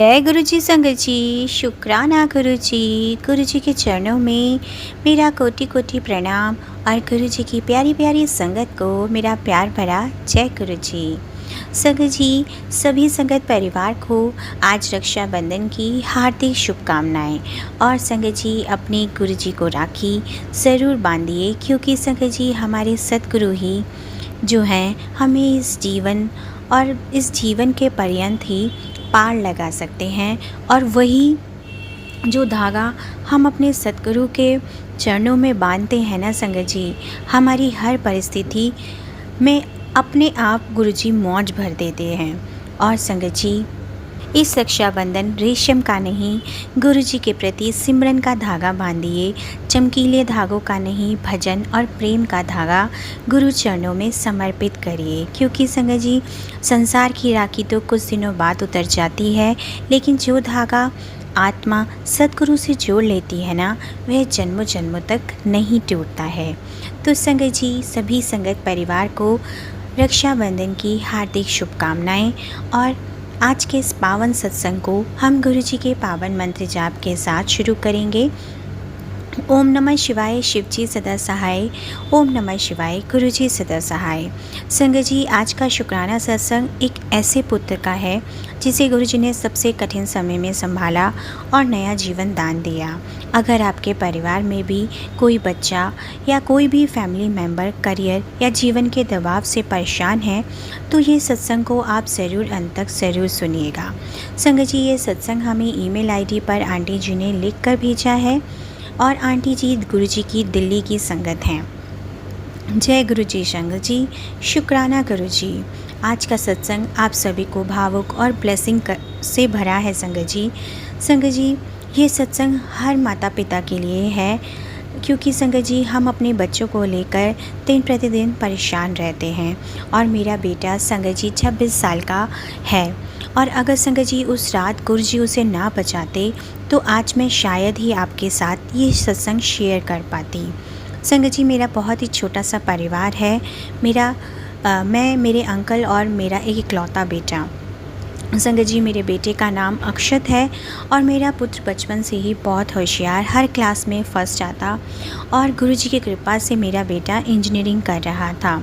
जय गुरु जी संगत जी, शुक्राना गुरु जी के चरणों में मेरा कोटि कोटि प्रणाम और गुरु जी की प्यारी प्यारी संगत को मेरा प्यार भरा जय गुरु जी। संगत जी, सभी संगत परिवार को आज रक्षाबंधन की हार्दिक शुभकामनाएं। और संगत जी, अपने गुरु जी को राखी ज़रूर बांधिए, क्योंकि संगत जी हमारे सतगुरु ही जो हैं हमें इस जीवन के पर्यंत ही पार लगा सकते हैं। और वही जो धागा हम अपने सतगुरु के चरणों में बांधते हैं ना संगत जी, हमारी हर परिस्थिति में अपने आप गुरुजी मौज भर देते हैं। और संगत जी, इस रक्षाबंधन रेशम का नहीं, गुरुजी के प्रति सिमरन का धागा बांधिए। चमकीले धागों का नहीं, भजन और प्रेम का धागा गुरु चरणों में समर्पित करिए। क्योंकि संगत जी, संसार की राखी तो कुछ दिनों बाद उतर जाती है, लेकिन जो धागा आत्मा सतगुरु से जोड़ लेती है ना, वह जन्मों जन्मों तक नहीं टूटता है। तो संगत जी, सभी संगत परिवार को रक्षाबंधन की हार्दिक शुभकामनाएं। और आज के इस पावन सत्संग को हम गुरु जी के पावन मंत्र जाप के साथ शुरू करेंगे। ओम नमः शिवाय, शिव जी सदा सहाय। ओम नमः शिवाय, गुरु जी सदा सहाय। संगत जी, आज का शुक्राना सत्संग एक ऐसे पुत्र का है जिसे गुरु जी ने सबसे कठिन समय में संभाला और नया जीवन दान दिया। अगर आपके परिवार में भी कोई बच्चा या कोई भी फैमिली मेम्बर करियर या जीवन के दबाव से परेशान है, तो ये सत्संग को आप ज़रूर अंत तक ज़रूर सुनिएगा। संगत जी, ये सत्संग हमें ईमेल आईडी पर आंटी जी ने लिख कर भेजा है और आंटी जी गुरु जी की दिल्ली की संगत हैं। जय गुरु जी संगत जी, शुक्राना गुरु जी। आज का सत्संग आप सभी को भावुक और ब्लेसिंग से भरा है संगत जी। संगत जी, ये सत्संग हर माता पिता के लिए है, क्योंकि संगत जी हम अपने बच्चों को लेकर दिन प्रतिदिन परेशान रहते हैं। और मेरा बेटा संगत जी 26 साल का है, और अगर संगत जी उस रात गुरु जी उसे ना बचाते तो आज मैं शायद ही आपके साथ ये सत्संग शेयर कर पाती। संगत जी, मेरा बहुत ही छोटा सा परिवार है। मैं, मेरे अंकल और मेरा एक इकलौता बेटा। संगत जी, मेरे बेटे का नाम अक्षत है और मेरा पुत्र बचपन से ही बहुत होशियार, हर क्लास में फर्स्ट आता। और गुरुजी की कृपा से मेरा बेटा इंजीनियरिंग कर रहा था।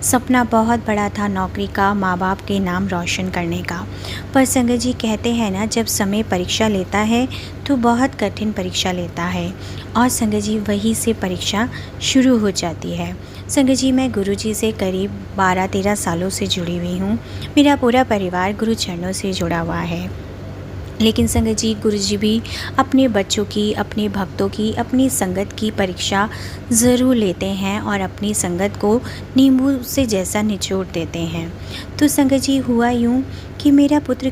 सपना बहुत बड़ा था नौकरी का, माँ बाप के नाम रोशन करने का। पर संगत जी, कहते हैं ना, जब समय परीक्षा लेता है तो बहुत कठिन परीक्षा लेता है। और संगत जी, वहीं से परीक्षा शुरू हो जाती है। संगत जी, मैं गुरुजी से करीब 12-13 सालों से जुड़ी हुई हूँ। मेरा पूरा परिवार गुरु चरणों से जुड़ा हुआ है। लेकिन संगत जी, गुरुजी भी अपने बच्चों की, अपने भक्तों की, अपनी संगत की परीक्षा ज़रूर लेते हैं और अपनी संगत को नींबू से जैसा निचोड़ देते हैं। तो संगत जी, हुआ यूँ कि मेरा पुत्र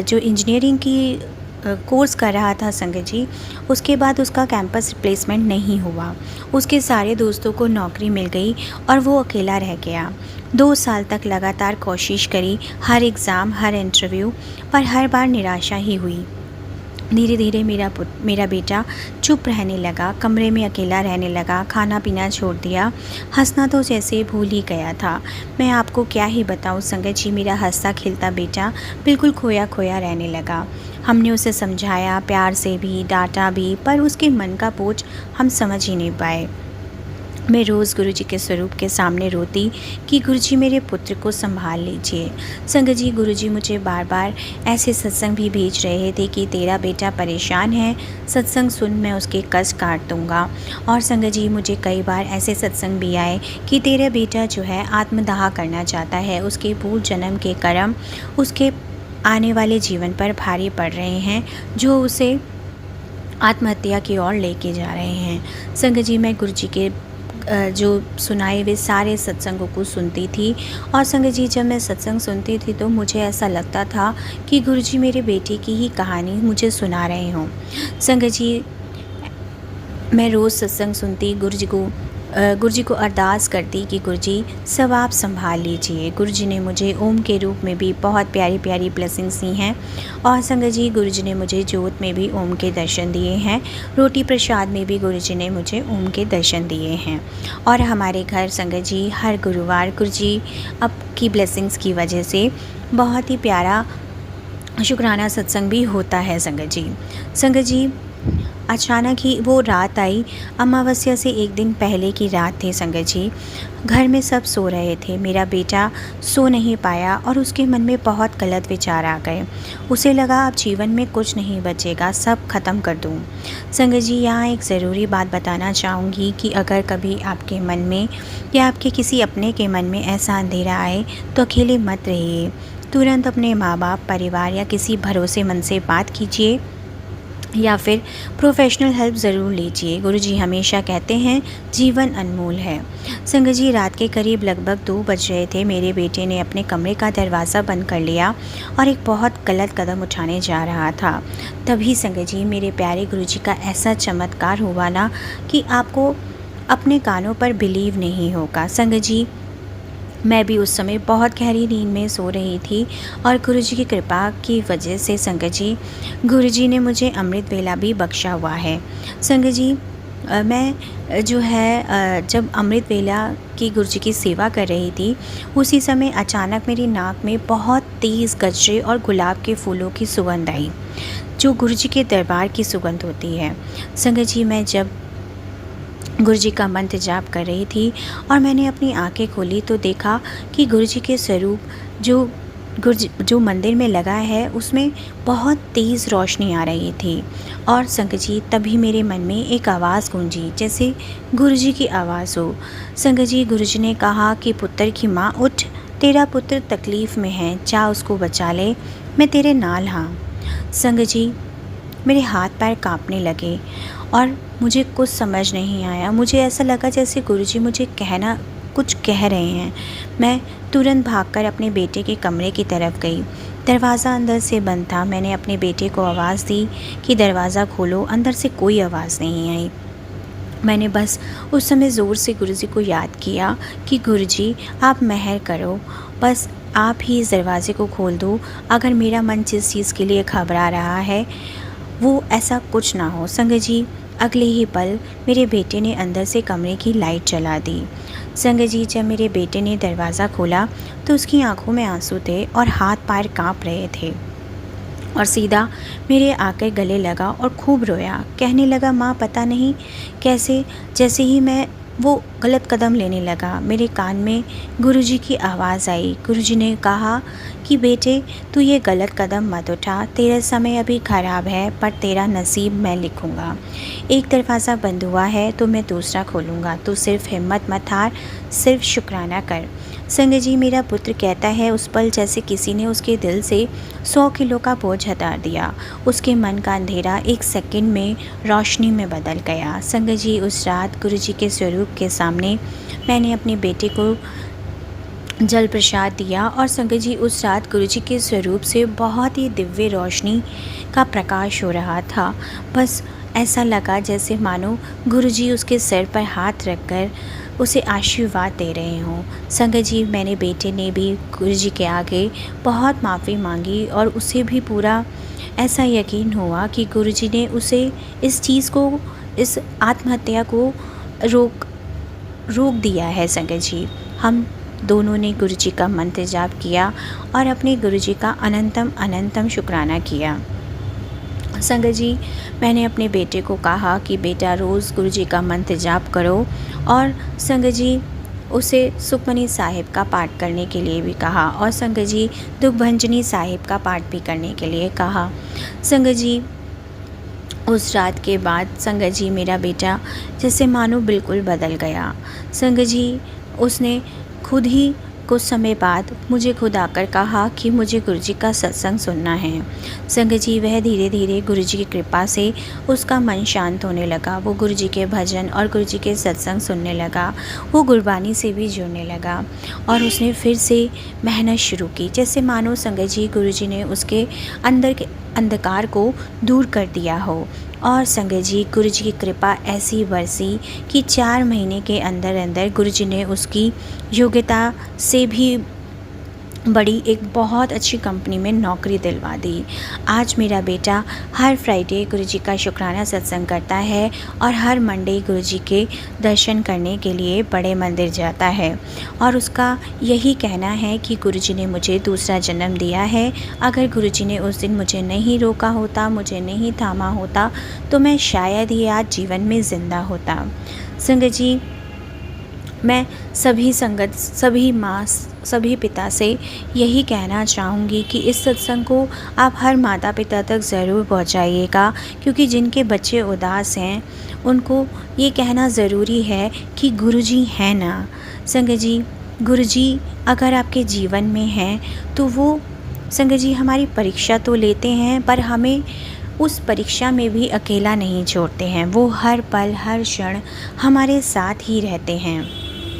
जो इंजीनियरिंग की कोर्स कर रहा था संगत जी, उसके बाद उसका कैंपस रिप्लेसमेंट नहीं हुआ। उसके सारे दोस्तों को नौकरी मिल गई और वो अकेला रह गया। 2 साल तक लगातार कोशिश करी, हर एग्ज़ाम, हर इंटरव्यू, पर हर बार निराशा ही हुई। धीरे धीरे मेरा बेटा चुप रहने लगा, कमरे में अकेला रहने लगा, खाना पीना छोड़ दिया, हंसना तो जैसे भूल ही गया था। मैं आपको क्या ही बताऊं संगत जी, मेरा हंसता खिलता बेटा बिल्कुल खोया खोया रहने लगा। हमने उसे समझाया, प्यार से भी, डांटा भी, पर उसके मन का बोझ हम समझ ही नहीं पाए। मैं रोज़ गुरुजी के स्वरूप के सामने रोती कि गुरुजी मेरे पुत्र को संभाल लीजिए। संगत जी, गुरुजी मुझे बार बार ऐसे सत्संग भी भेज रहे थे कि तेरा बेटा परेशान है, सत्संग सुन, मैं उसके कष्ट काट दूँगा। और संगत जी, मुझे कई बार ऐसे सत्संग भी आए कि तेरा बेटा जो है आत्मदाह करना चाहता है, उसके पूर्व जन्म के कर्म उसके आने वाले जीवन पर भारी पड़ रहे हैं, जो उसे आत्महत्या की ओर लेके जा रहे हैं। संगत जी, मैं गुरुजी के जो सुनाए हुए सारे सत्संगों को सुनती थी। और संगत जी, जब मैं सत्संग सुनती थी तो मुझे ऐसा लगता था कि गुरुजी मेरे बेटे की ही कहानी मुझे सुना रहे हों। संगत जी, मैं रोज़ सत्संग सुनती, गुरुजी को अरदास करती कि गुरुजी सब आप संभाल लीजिए। गुरुजी ने मुझे ओम के रूप में भी बहुत प्यारी प्यारी ब्लेसिंग्स दी हैं। और संगत जी, गुरुजी ने मुझे जोत में भी ओम के दर्शन दिए हैं, रोटी प्रसाद में भी गुरुजी ने मुझे ओम के दर्शन दिए हैं। और हमारे घर संगत जी हर गुरुवार गुरुजी अब की ब्लेसिंग्स की वजह से बहुत ही प्यारा शुक्राना सत्संग भी होता है संगत जी। संगत जी, अचानक ही वो रात आई। अमावस्या से एक दिन पहले की रात थी संगत जी। घर में सब सो रहे थे। मेरा बेटा सो नहीं पाया और उसके मन में बहुत गलत विचार आ गए। उसे लगा अब जीवन में कुछ नहीं बचेगा, सब ख़त्म कर दूँ। संगत जी, यहाँ एक ज़रूरी बात बताना चाहूँगी कि अगर कभी आपके मन में या आपके किसी अपने के मन में ऐसा अंधेरा आए तो अकेले मत रहिए। तुरंत अपने माँ बाप, परिवार या किसी भरोसेमंद से बात कीजिए या फिर प्रोफेशनल हेल्प ज़रूर लीजिए। गुरुजी हमेशा कहते हैं जीवन अनमोल है। संगत जी, रात के करीब लगभग 2 बज रहे थे। मेरे बेटे ने अपने कमरे का दरवाज़ा बंद कर लिया और एक बहुत गलत कदम उठाने जा रहा था। तभी संगत जी, मेरे प्यारे गुरुजी का ऐसा चमत्कार हुआ ना कि आपको अपने कानों पर बिलीव नहीं होगा। संगत जी, मैं भी उस समय बहुत गहरी नींद में सो रही थी और गुरुजी की कृपा की वजह से संगत जी, गुरुजी ने मुझे अमृत वेला भी बख्शा हुआ है। संगत जी, मैं जो है जब अमृत वेला की गुरुजी की सेवा कर रही थी, उसी समय अचानक मेरी नाक में बहुत तेज़ गजरे और गुलाब के फूलों की सुगंध आई, जो गुरुजी के दरबार की सुगंध होती है। संगत जी, मैं जब गुरुजी का मंत्र जाप कर रही थी और मैंने अपनी आंखें खोली तो देखा कि गुरुजी के स्वरूप जो मंदिर में लगा है उसमें बहुत तेज़ रोशनी आ रही थी। और संगत जी, तभी मेरे मन में एक आवाज़ गूंजी, जैसे गुरुजी की आवाज़ हो। संगत जी, गुरुजी ने कहा कि पुत्र की माँ उठ, तेरा पुत्र तकलीफ़ में है, जा उसको बचा ले, मैं तेरे नाल हाँ। संगत जी, मेरे हाथ पैर कांपने लगे और मुझे कुछ समझ नहीं आया। मुझे ऐसा लगा जैसे गुरुजी मुझे कुछ कह रहे हैं। मैं तुरंत भागकर अपने बेटे के कमरे की तरफ गई। दरवाज़ा अंदर से बंद था। मैंने अपने बेटे को आवाज़ दी कि दरवाज़ा खोलो। अंदर से कोई आवाज़ नहीं आई। मैंने बस उस समय ज़ोर से गुरुजी को याद किया कि गुरुजी, आप मेहर करो, बस आप ही इस दरवाज़े को खोल दो। अगर मेरा मन जिस चीज़ के लिए घबरा रहा है वो ऐसा कुछ ना हो। संगत जी, अगले ही पल मेरे बेटे ने अंदर से कमरे की लाइट जला दी। संगत जी, जब मेरे बेटे ने दरवाज़ा खोला तो उसकी आंखों में आंसू थे और हाथ पैर कांप रहे थे और सीधा मेरे आकर गले लगा और खूब रोया। कहने लगा, माँ, पता नहीं कैसे जैसे ही मैं वो गलत कदम लेने लगा, मेरे कान में गुरुजी की आवाज़ आई। गुरुजी ने कहा कि बेटे, तू ये गलत कदम मत उठा, तेरा समय अभी ख़राब है, पर तेरा नसीब मैं लिखूँगा। एक दरवाज़ा बंद हुआ है तो मैं दूसरा खोलूँगा, तू सिर्फ हिम्मत मत हार, सिर्फ शुक्राना कर। संगत जी, मेरा पुत्र कहता है उस पल जैसे किसी ने उसके दिल से 100 किलो का बोझ हटा दिया। उसके मन का अंधेरा एक सेकंड में रोशनी में बदल गया। संगत जी, उस रात गुरुजी के स्वरूप के सामने मैंने अपने बेटे को जल प्रसाद दिया और संगत जी, उस रात गुरुजी के स्वरूप से बहुत ही दिव्य रोशनी का प्रकाश हो रहा था। बस ऐसा लगा जैसे मानो गुरुजी उसके सिर पर हाथ रखकर उसे आशीर्वाद दे रहे हों। संगत जी, मेरे बेटे ने भी गुरुजी के आगे बहुत माफ़ी मांगी और उसे भी पूरा ऐसा यकीन हुआ कि गुरुजी ने उसे इस चीज़ को, इस आत्महत्या को रोक दिया है। संगत जी, हम दोनों ने गुरुजी का मंत्र जाप किया और अपने गुरुजी का अनंतम अनंतम शुक्राना किया। संगत जी, मैंने अपने बेटे को कहा कि बेटा, रोज़ गुरुजी का मंत्र जाप करो और संगत जी, उसे सुखमनी साहिब का पाठ करने के लिए भी कहा और संगत जी, दुखभंजनी साहिब का पाठ भी करने के लिए कहा। संगत जी, उस रात के बाद संगत जी, मेरा बेटा जैसे मानो बिल्कुल बदल गया। संगत जी, उसने खुद ही कुछ समय बाद मुझे खुद आकर कहा कि मुझे गुरुजी का सत्संग सुनना है। संगत जी, वह धीरे धीरे गुरुजी की कृपा से उसका मन शांत होने लगा। वो गुरुजी के भजन और गुरुजी के सत्संग सुनने लगा। वो गुरबानी से भी जुड़ने लगा और उसने फिर से मेहनत शुरू की, जैसे मानो संगत जी, गुरुजी ने उसके अंदर के अंधकार को दूर कर दिया हो। और संगत जी, गुरुजी की कृपा ऐसी बरसी कि 4 महीने के अंदर अंदर गुरुजी ने उसकी योग्यता से भी बड़ी एक बहुत अच्छी कंपनी में नौकरी दिलवा दी। आज मेरा बेटा हर फ्राइडे गुरुजी का शुक्राना सत्संग करता है और हर मंडे गुरुजी के दर्शन करने के लिए बड़े मंदिर जाता है और उसका यही कहना है कि गुरुजी ने मुझे दूसरा जन्म दिया है। अगर गुरुजी ने उस दिन मुझे नहीं रोका होता, मुझे नहीं थामा होता, तो मैं शायद ही आज जीवन में ज़िंदा होता। संगत जी, मैं सभी संगत, सभी माँ, सभी पिता से यही कहना चाहूँगी कि इस सत्संग को आप हर माता पिता तक ज़रूर पहुँचाइएगा, क्योंकि जिनके बच्चे उदास हैं उनको ये कहना ज़रूरी है कि गुरुजी हैं ना। संगत जी, गुरुजी अगर आपके जीवन में हैं तो वो संगत जी हमारी परीक्षा तो लेते हैं, पर हमें उस परीक्षा में भी अकेला नहीं छोड़ते हैं। वो हर पल हर क्षण हमारे साथ ही रहते हैं।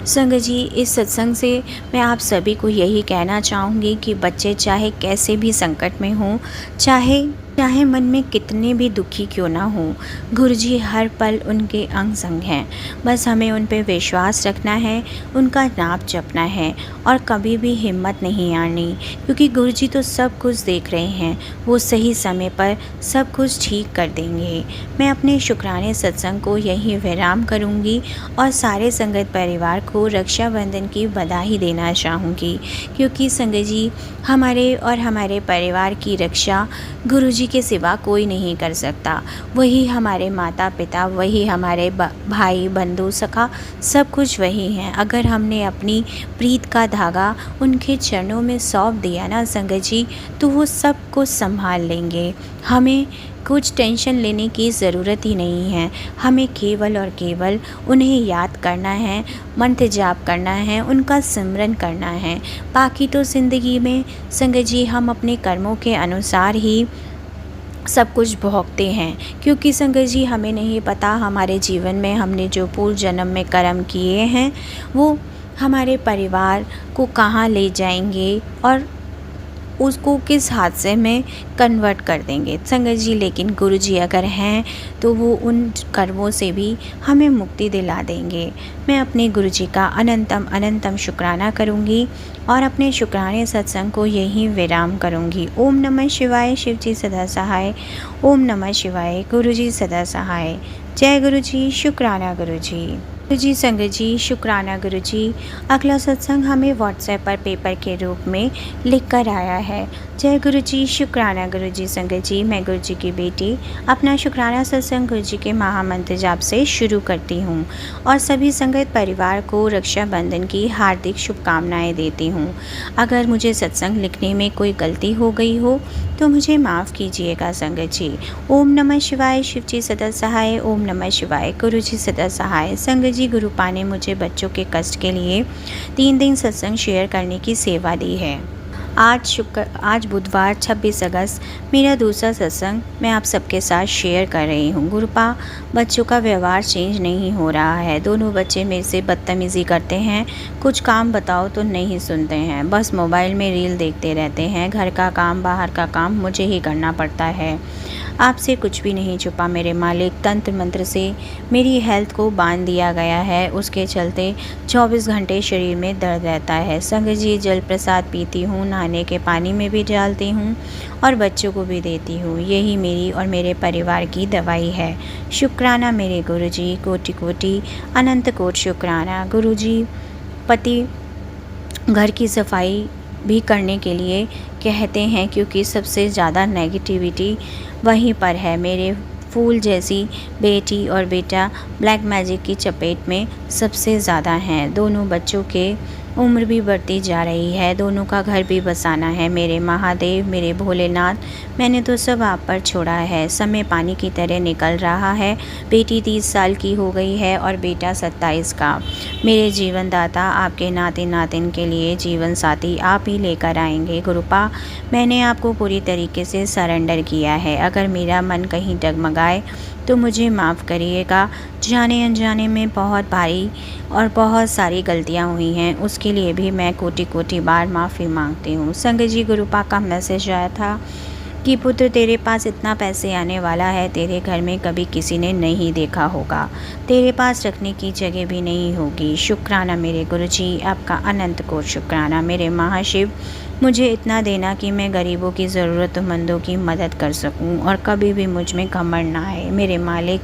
संगत जी, इस सत्संग से मैं आप सभी को यही कहना चाहूँगी कि बच्चे चाहे कैसे भी संकट में हों, चाहे मन में कितने भी दुखी क्यों ना हों, गुरुजी हर पल उनके अंग संग हैं। बस हमें उन पे विश्वास रखना है, उनका नाम जपना है और कभी भी हिम्मत नहीं हारनी, क्योंकि गुरुजी तो सब कुछ देख रहे हैं। वो सही समय पर सब कुछ ठीक कर देंगे। मैं अपने शुक्राने सत्संग को यहीं विराम करूँगी और सारे संगत परिवार को रक्षाबंधन की बधाई देना चाहूँगी, क्योंकि संगत जी हमारे और हमारे परिवार की रक्षा गुरुजी के सिवा कोई नहीं कर सकता। वही हमारे माता पिता, वही हमारे भाई बंधु सखा, सब कुछ वही हैं। अगर हमने अपनी प्रीत का धागा उनके चरणों में सौंप दिया ना संगत जी, तो वो सब कुछ संभाल लेंगे। हमें कुछ टेंशन लेने की ज़रूरत ही नहीं है। हमें केवल और केवल उन्हें याद करना है, मंत्र जाप करना है, उनका सिमरन करना है। बाकी तो ज़िंदगी में संगत जी हम अपने कर्मों के अनुसार ही सब कुछ भोगते हैं, क्योंकि संगत जी हमें नहीं पता हमारे जीवन में हमने जो पूर्व जन्म में कर्म किए हैं वो हमारे परिवार को कहाँ ले जाएंगे और उसको किस हादसे में कन्वर्ट कर देंगे संगत जी। लेकिन गुरुजी अगर हैं तो वो उन कर्मों से भी हमें मुक्ति दिला देंगे। मैं अपने गुरुजी का अनंतम अनंतम शुक्राना करूँगी और अपने शुक्राने सत्संग को यहीं विराम करूँगी। ओम नमः शिवाय, शिव जी सदा सहाय। ओम नमः शिवाय, गुरुजी सदा सहाय। जय गुरुजी, शुक्राना गुरुजी। गुरुजी संगत जी, शुक्राना गुरुजी। अगला सत्संग हमें व्हाट्सएप पर पेपर के रूप में लिख कर आया है। जय गुरुजी, शुक्राना गुरुजी। संगत जी, मैं गुरुजी की बेटी अपना शुक्राना सत्संग गुरुजी के महामंत्र जाप से शुरू करती हूँ और सभी संगत परिवार को रक्षाबंधन की हार्दिक शुभकामनाएं देती हूँ। अगर मुझे सत्संग लिखने में कोई गलती हो गई हो तो मुझे माफ़ कीजिएगा संगत जी। ओम नमः शिवाय, शिव जी सदा सहाय। ओम नमः शिवाय, गुरुजी सदा सहाय। संगत जी, गुरुपा ने मुझे बच्चों के कष्ट के लिए 3 दिन सत्संग शेयर करने की सेवा दी है। आज बुधवार 26 अगस्त मेरा दूसरा सत्संग मैं आप सबके साथ शेयर कर रही हूँ। गुरुपा, बच्चों का व्यवहार चेंज नहीं हो रहा है। दोनों बच्चे मेरे से बदतमीज़ी करते हैं। कुछ काम बताओ तो नहीं सुनते हैं, बस मोबाइल में रील देखते रहते हैं। घर का काम, बाहर का काम मुझे ही करना पड़ता है। आपसे कुछ भी नहीं छुपा मेरे मालिक। तंत्र मंत्र से मेरी हेल्थ को बांध दिया गया है, उसके चलते 24 घंटे शरीर में दर्द रहता है। संगत जी, जल प्रसाद पीती हूँ, नहाने के पानी में भी डालती हूँ और बच्चों को भी देती हूँ। यही मेरी और मेरे परिवार की दवाई है। शुक्राना मेरे गुरुजी, कोटि कोटि अनंत कोटि शुक्राना। गुरुजी पति घर की सफाई भी करने के लिए कहते हैं, क्योंकि सबसे ज़्यादा नेगेटिविटी वहीं पर है। मेरे फूल जैसी बेटी और बेटा ब्लैक मैजिक की चपेट में सबसे ज़्यादा हैं। दोनों बच्चों के उम्र भी बढ़ती जा रही है। दोनों का घर भी बसाना है। मेरे महादेव, मेरे भोलेनाथ, मैंने तो सब आप पर छोड़ा है। समय पानी की तरह निकल रहा है। बेटी 30 साल की हो गई है और बेटा 27 का। मेरे जीवन दाता, आपके नाते नातिन के लिए जीवन साथी आप ही लेकर आएंगे। गुरुपा, मैंने आपको पूरी तरीके से सरेंडर किया है। अगर मेरा मन कहीं डगमगाए तो मुझे माफ़ करिएगा। जाने अनजाने में बहुत भारी और बहुत सारी गलतियां हुई हैं, उसके लिए भी मैं कोटि कोटि बार माफ़ी मांगती हूँ। संगत जी, गुरुपा का मैसेज आया था कि पुत्र, तेरे पास इतना पैसे आने वाला है, तेरे घर में कभी किसी ने नहीं देखा होगा। तेरे पास रखने की जगह भी नहीं होगी। शुक्राना मेरे गुरुजी, आपका अनंत कोटि शुक्राना। मेरे महाशिव, मुझे इतना देना कि मैं गरीबों की ज़रूरतमंदों की मदद कर सकूं और कभी भी मुझ में घमंड ना आए। मेरे मालिक,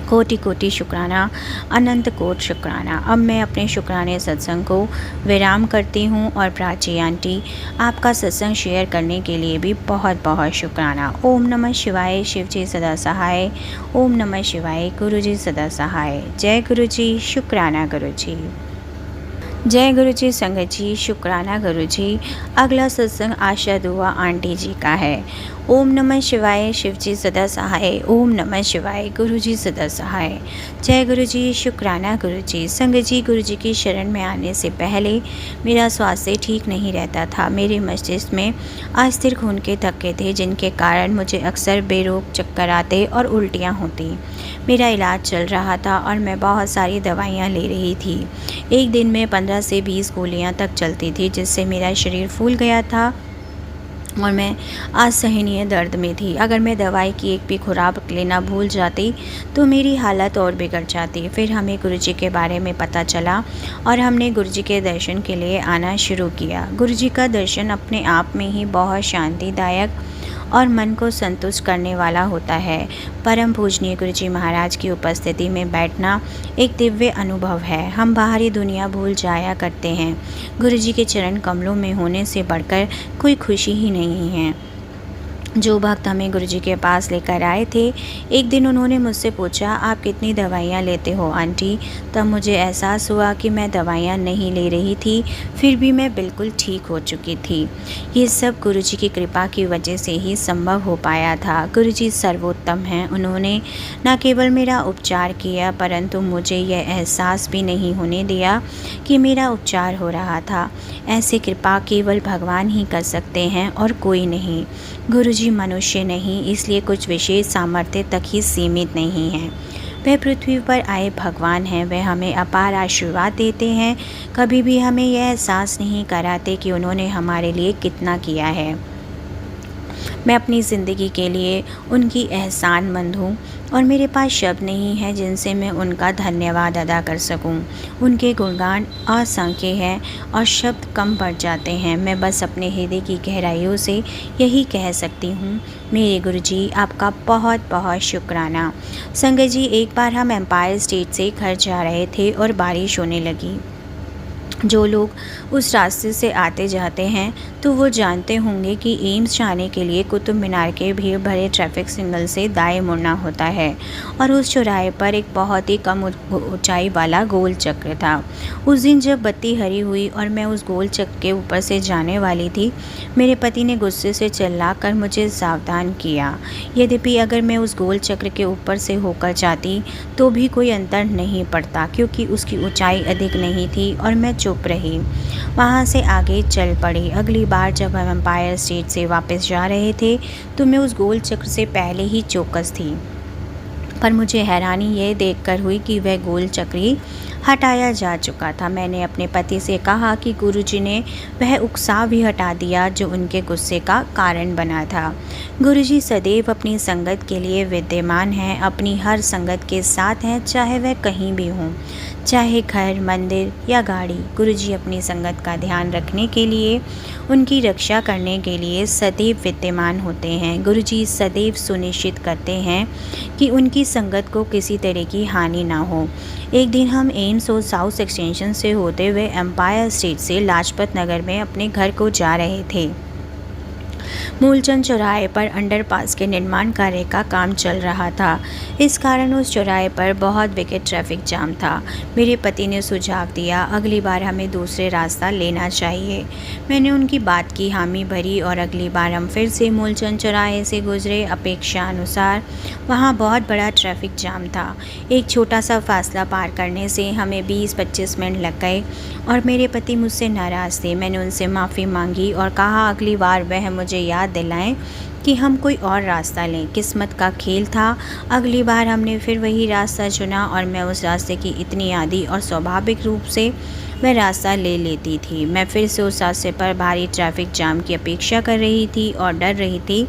कोटि कोटि शुक्राना, अनंत कोट शुक्राना। अब मैं अपने शुक्राने सत्संग को विराम करती हूँ और प्राची आंटी, आपका सत्संग शेयर करने के लिए भी बहुत बहुत शुक्राना। ओम नमः शिवाय। शिव जी सदा सहाय। ओम नमः शिवाय। गुरु जी सदा सहाय। जय गुरु जी। शुक्राना गुरु जी। जय गुरु जी। संगत जी, शुक्राना गुरु जी। अगला सत्संग आशा दुआ आंटी जी का है। ओम नमः शिवाय। शिव जी सदा सहाय। ओम नमः शिवाय। गुरु जी सदा सहाय। जय गुरु जी। शुक्राना गुरु जी। संगत जी, गुरु जी की शरण में आने से पहले मेरा स्वास्थ्य ठीक नहीं रहता था। मेरे मस्तिष्क में अस्थिर खून के थक्के थे, जिनके कारण मुझे अक्सर बेरोक चक्कर आते और उल्टियाँ होती। मेरा इलाज चल रहा था और मैं बहुत सारी दवाइयाँ ले रही थी। एक दिन में 15 से 20 गोलियाँ तक चलती थी, जिससे मेरा शरीर फूल गया था और मैं असहनीय दर्द में थी। अगर मैं दवाई की एक भी खुराक लेना भूल जाती तो मेरी हालत और बिगड़ जाती। फिर हमें गुरुजी के बारे में पता चला और हमने गुरुजी के दर्शन के लिए आना शुरू किया। गुरुजी का दर्शन अपने आप में ही बहुत शांतिदायक और मन को संतुष्ट करने वाला होता है। परम पूजनीय गुरुजी महाराज की उपस्थिति में बैठना एक दिव्य अनुभव है। हम बाहरी दुनिया भूल जाया करते हैं। गुरुजी के चरण कमलों में होने से बढ़कर कोई खुशी ही नहीं है। जो भक्त हमें गुरुजी के पास लेकर आए थे, एक दिन उन्होंने मुझसे पूछा, आप कितनी दवाइयाँ लेते हो आंटी? तब मुझे एहसास हुआ कि मैं दवाइयाँ नहीं ले रही थी, फिर भी मैं बिल्कुल ठीक हो चुकी थी। ये सब गुरुजी की कृपा की वजह से ही संभव हो पाया था। गुरुजी सर्वोत्तम हैं। उन्होंने न केवल मेरा उपचार किया, परंतु मुझे यह एहसास भी नहीं होने दिया कि मेरा उपचार हो रहा था। ऐसी कृपा केवल भगवान ही कर सकते हैं और कोई नहीं। गुरुजी मनुष्य नहीं, इसलिए कुछ विशेष सामर्थ्य तक ही सीमित नहीं हैं। वह पृथ्वी पर आए भगवान हैं। वह हमें अपार आशीर्वाद देते हैं, कभी भी हमें यह एहसास नहीं कराते कि उन्होंने हमारे लिए कितना किया है। मैं अपनी ज़िंदगी के लिए उनकी एहसानमंद हूँ और मेरे पास शब्द नहीं है जिनसे मैं उनका धन्यवाद अदा कर सकूँ। उनके गुणगान असंख्य हैं और शब्द कम पड़ जाते हैं। मैं बस अपने हृदय की गहराइयों से यही कह सकती हूँ, मेरे गुरुजी, आपका बहुत बहुत शुक्राना। संगत जी, एक बार हम एम्पायर स्टेट से घर जा रहे थे और बारिश होने लगी। जो लोग उस रास्ते से आते जाते हैं तो वो जानते होंगे कि एम्स जाने के लिए कुतुब मीनार के भीड़ भरे ट्रैफिक सिग्नल से दाएं मुड़ना होता है और उस चौराहे पर एक बहुत ही कम ऊंचाई वाला गोल चक्र था। उस दिन जब बत्ती हरी हुई और मैं उस गोल चक्र के ऊपर से जाने वाली थी, मेरे पति ने गुस्से से चिल्लाकर मुझे सावधान किया। यद्यपि अगर मैं उस गोल चक्र के ऊपर से होकर जाती तो भी कोई अंतर नहीं पड़ता, क्योंकि उसकी ऊंचाई अधिक नहीं थी और मैं चुप रही। वहाँ से आगे चल पड़ी। अगली बार जब हम एम्पायर स्टेट से वापस जा रहे थे तो मैं उस गोल चक्र से पहले ही चौकस थी, पर मुझे हैरानी यह देखकर हुई कि वह गोल चक्री हटाया जा चुका था। मैंने अपने पति से कहा कि गुरुजी ने वह उकसाव भी हटा दिया जो उनके गुस्से का कारण बना था। गुरुजी सदैव अपनी संगत के लिए विद्यमान हैं, अपनी हर संगत के साथ हैं, चाहे वह कहीं भी हों, चाहे घर, मंदिर या गाड़ी। गुरुजी अपनी संगत का ध्यान रखने के लिए, उनकी रक्षा करने के लिए सदैव विद्यमान होते हैं। गुरुजी सदैव सुनिश्चित करते हैं कि उनकी संगत को किसी तरह की हानि ना हो। एक दिन हम एम्स और साउथ एक्सटेंशन से होते हुए एम्पायर स्टेट से लाजपत नगर में अपने घर को जा रहे थे। मूलचंद चौराहे पर अंडरपास के निर्माण कार्य का काम चल रहा था। इस कारण उस चौराहे पर बहुत विकट ट्रैफिक जाम था। मेरे पति ने सुझाव दिया, अगली बार हमें दूसरे रास्ता लेना चाहिए। मैंने उनकी बात की हामी भरी और अगली बार हम फिर से मूलचंद चौराहे से गुजरे। अपेक्षा अनुसार वहाँ बहुत बड़ा ट्रैफिक जाम था। एक छोटा सा फासला पार करने से हमें 20-25 मिनट लग गए और मेरे पति मुझसे नाराज़ थे। मैंने उनसे माफ़ी मांगी और कहा अगली बार वह मुझे याद दिलाएं कि हम कोई और रास्ता लें। किस्मत का खेल था। अगली बार हमने फिर वही रास्ता चुना और मैं उस रास्ते की इतनी आदी और स्वाभाविक रूप से वह रास्ता ले लेती थी। मैं फिर से उस रास्ते पर भारी ट्रैफिक जाम की अपेक्षा कर रही थी और डर रही थी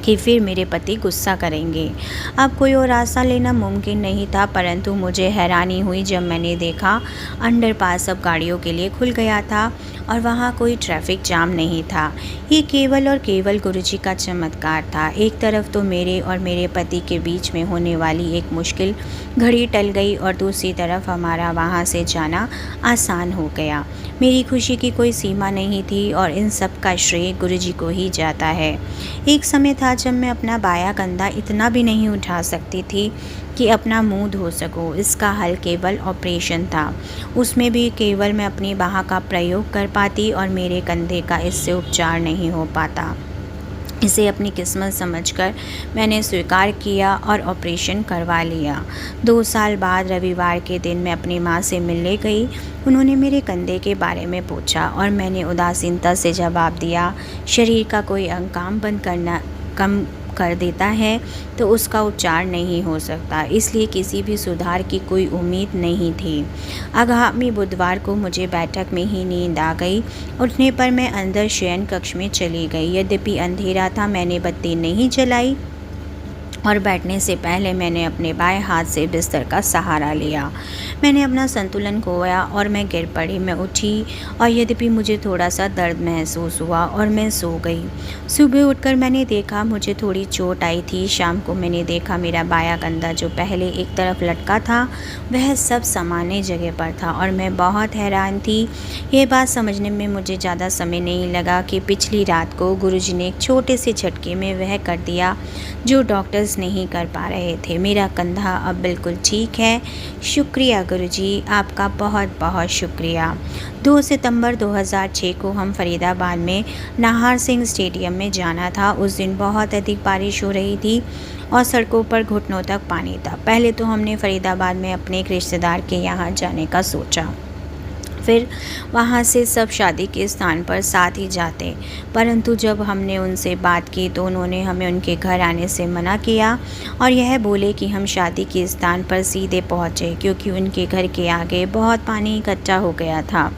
कि फिर मेरे पति गुस्सा करेंगे। अब कोई और रास्ता लेना मुमकिन नहीं था, परंतु मुझे हैरानी हुई जब मैंने देखा अंडरपास अब गाड़ियों के लिए खुल गया था और वहाँ कोई ट्रैफिक जाम नहीं था। ये केवल और केवल गुरुजी का चमत्कार था। एक तरफ तो मेरे और मेरे पति के बीच में होने वाली एक मुश्किल घड़ी टल गई और दूसरी तरफ हमारा वहाँ से जाना आसान हो गया। मेरी खुशी की कोई सीमा नहीं थी और इन सब का श्रेय गुरुजी को ही जाता है। एक समय था जब मैं अपना बायां कंधा इतना भी नहीं उठा सकती थी कि अपना मुंह धो सकूं। इसका हल केवल ऑपरेशन था। उसमें भी केवल मैं अपनी बाह का प्रयोग कर पाती और मेरे कंधे का इससे उपचार नहीं हो पाता। इसे अपनी किस्मत समझकर मैंने स्वीकार किया और ऑपरेशन करवा लिया। 2 साल बाद रविवार के दिन मैं अपनी माँ से मिलने गई। उन्होंने मेरे कंधे के बारे में पूछा और मैंने उदासीनता से जवाब दिया, शरीर का कोई अंग काम बंद करना कम कर देता है तो उसका उपचार नहीं हो सकता, इसलिए किसी भी सुधार की कोई उम्मीद नहीं थी। आगामी बुधवार को मुझे बैठक में ही नींद आ गई। उठने पर मैं अंदर शयन कक्ष में चली गई। यद्यपि अंधेरा था, मैंने बत्ती नहीं जलाई और बैठने से पहले मैंने अपने बाएं हाथ से बिस्तर का सहारा लिया। मैंने अपना संतुलन खोया और मैं गिर पड़ी। मैं उठी और यद्यपि मुझे थोड़ा सा दर्द महसूस हुआ और मैं सो गई। सुबह उठकर मैंने देखा मुझे थोड़ी चोट आई थी। शाम को मैंने देखा मेरा बायां कंधा जो पहले एक तरफ लटका था वह सब सामान्य जगह पर था और मैं बहुत हैरान थी। ये बात समझने में मुझे ज़्यादा समय नहीं लगा कि पिछली रात को गुरुजी ने एक छोटे से झटके में वह कर दिया जो डॉक्टर्स नहीं कर पा रहे थे। मेरा कंधा अब बिल्कुल ठीक है। शुक्रिया गुरुजी, आपका बहुत बहुत शुक्रिया। 2 सितंबर 2006 को हम फरीदाबाद में नाहर सिंह स्टेडियम में जाना था। उस दिन बहुत अधिक बारिश हो रही थी और सड़कों पर घुटनों तक पानी था। पहले तो हमने फरीदाबाद में अपने एक रिश्तेदार के यहाँ जाने का सोचा, फिर वहाँ से सब शादी के स्थान पर साथ ही जाते, परंतु जब हमने उनसे बात की तो उन्होंने हमें उनके घर आने से मना किया और यह बोले कि हम शादी के स्थान पर सीधे पहुँचे क्योंकि उनके घर के आगे बहुत पानी इकट्ठा हो गया था।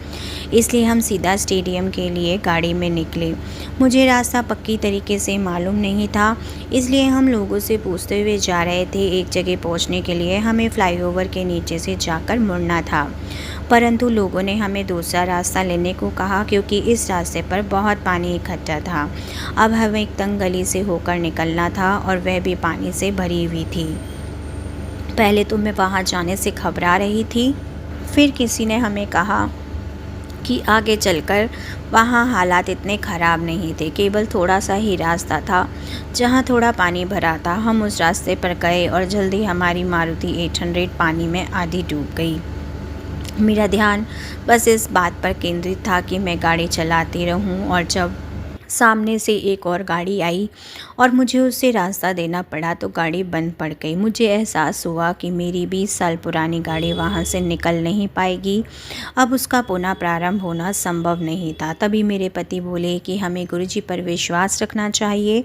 इसलिए हम सीधा स्टेडियम के लिए गाड़ी में निकले। मुझे रास्ता पक्की तरीके से मालूम नहीं था, इसलिए हम लोगों से पूछते हुए जा रहे थे। एक जगह पहुंचने के लिए हमें फ्लाईओवर के नीचे से जाकर मुड़ना था, परंतु लोगों ने हमें दूसरा रास्ता लेने को कहा क्योंकि इस रास्ते पर बहुत पानी इकट्ठा था। अब हमें एक तंग गली से होकर निकलना था और वह भी पानी से भरी हुई थी। पहले तो मैं वहाँ जाने से घबरा रही थी, फिर किसी ने हमें कहा कि आगे चलकर वहाँ हालात इतने ख़राब नहीं थे, केवल थोड़ा सा ही रास्ता था जहाँ थोड़ा पानी भरा था। हम उस रास्ते पर गए और जल्दी हमारी मारुति 800 पानी में आधी डूब गई। मेरा ध्यान बस इस बात पर केंद्रित था कि मैं गाड़ी चलाती रहूं और जब सामने से एक और गाड़ी आई और मुझे उससे रास्ता देना पड़ा तो गाड़ी बंद पड़ गई। मुझे एहसास हुआ कि मेरी 20 साल पुरानी गाड़ी वहाँ से निकल नहीं पाएगी। अब उसका पुनः प्रारंभ होना संभव नहीं था। तभी मेरे पति बोले कि हमें गुरुजी पर विश्वास रखना चाहिए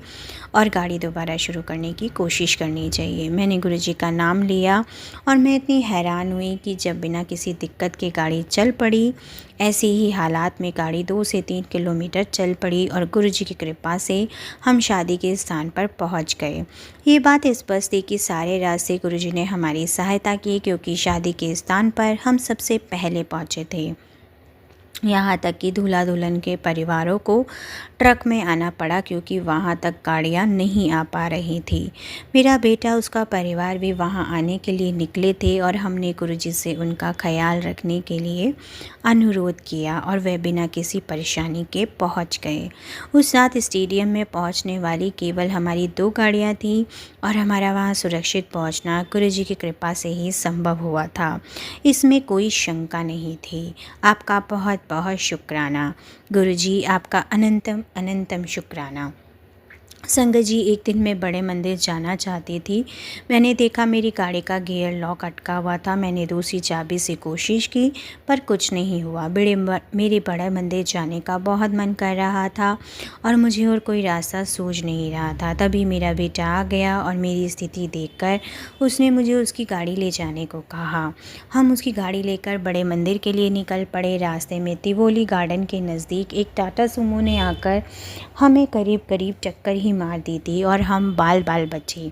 और गाड़ी दोबारा शुरू करने की कोशिश करनी चाहिए। मैंने गुरुजी का नाम लिया और मैं इतनी हैरान हुई कि जब बिना किसी दिक्कत के गाड़ी चल पड़ी। ऐसे ही हालात में गाड़ी 2 से 3 किलोमीटर चल पड़ी और गुरुजी की कृपा से हम शादी के स्थान पर पहुंच गए। ये बात स्पष्ट थी कि सारे रास्ते गुरुजी ने हमारी सहायता की क्योंकि शादी के स्थान पर हम सबसे पहले पहुंचे थे। यहाँ तक कि दूल्हा दुल्हन के परिवारों को ट्रक में आना पड़ा क्योंकि वहाँ तक गाड़ियाँ नहीं आ पा रही थी। मेरा बेटा उसका परिवार भी वहाँ आने के लिए निकले थे और हमने गुरुजी से उनका ख्याल रखने के लिए अनुरोध किया और वह बिना किसी परेशानी के पहुँच गए। उस रात स्टेडियम में पहुँचने वाली केवल हमारी 2 गाड़ियाँ थीं और हमारा वहाँ सुरक्षित पहुँचना गुरुजी की कृपा से ही संभव हुआ था। इसमें कोई शंका नहीं थी। आपका बहुत बहुत शुक्राना गुरुजी, आपका अनंतम अनंतम शुक्राना। संगत जी, एक दिन मैं बड़े मंदिर जाना चाहती थी। मैंने देखा मेरी गाड़ी का गियर लॉक अटका हुआ था। मैंने दूसरी चाबी से कोशिश की पर कुछ नहीं हुआ। मेरे बड़े मंदिर जाने का बहुत मन कर रहा था और मुझे और कोई रास्ता सूझ नहीं रहा था। तभी मेरा बेटा आ गया और मेरी स्थिति देखकर उसने मुझे उसकी गाड़ी ले जाने को कहा। हम उसकी गाड़ी लेकर बड़े मंदिर के लिए निकल पड़े। रास्ते में तिवोली गार्डन के नज़दीक एक टाटा सुमो ने आकर हमें करीब करीब टक्कर ही मार दी थी और हम बाल बाल बचे।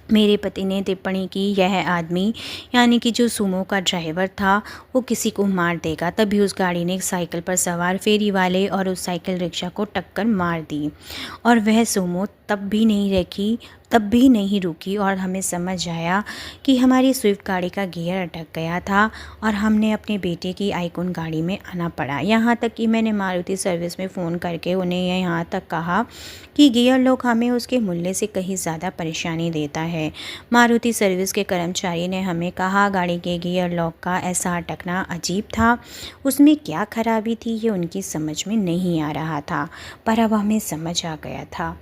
मेरे पति ने टिप्पणी की, यह आदमी यानी कि जो सुमो का ड्राइवर था वो किसी को मार देगा। तभी उस गाड़ी ने एक साइकिल पर सवार फेरी वाले और उस साइकिल रिक्शा को टक्कर मार दी और वह सुमो तब भी नहीं रुकी और हमें समझ आया कि हमारी स्विफ्ट गाड़ी का गियर अटक गया था और हमने अपने बेटे की आइकॉन गाड़ी में आना पड़ा। यहाँ तक कि मैंने मारुति सर्विस में फ़ोन करके उन्हें यहाँ तक कहा कि गियर लॉक हमें उसके मूल्य से कहीं ज़्यादा परेशानी देता है। मारुति सर्विस के कर्मचारी ने हमें कहा गाड़ी के गियर लॉक का ऐसा अटकना अजीब था। उसमें क्या खराबी थी ये उनकी समझ में नहीं आ रहा था, पर अब हमें समझ आ गया था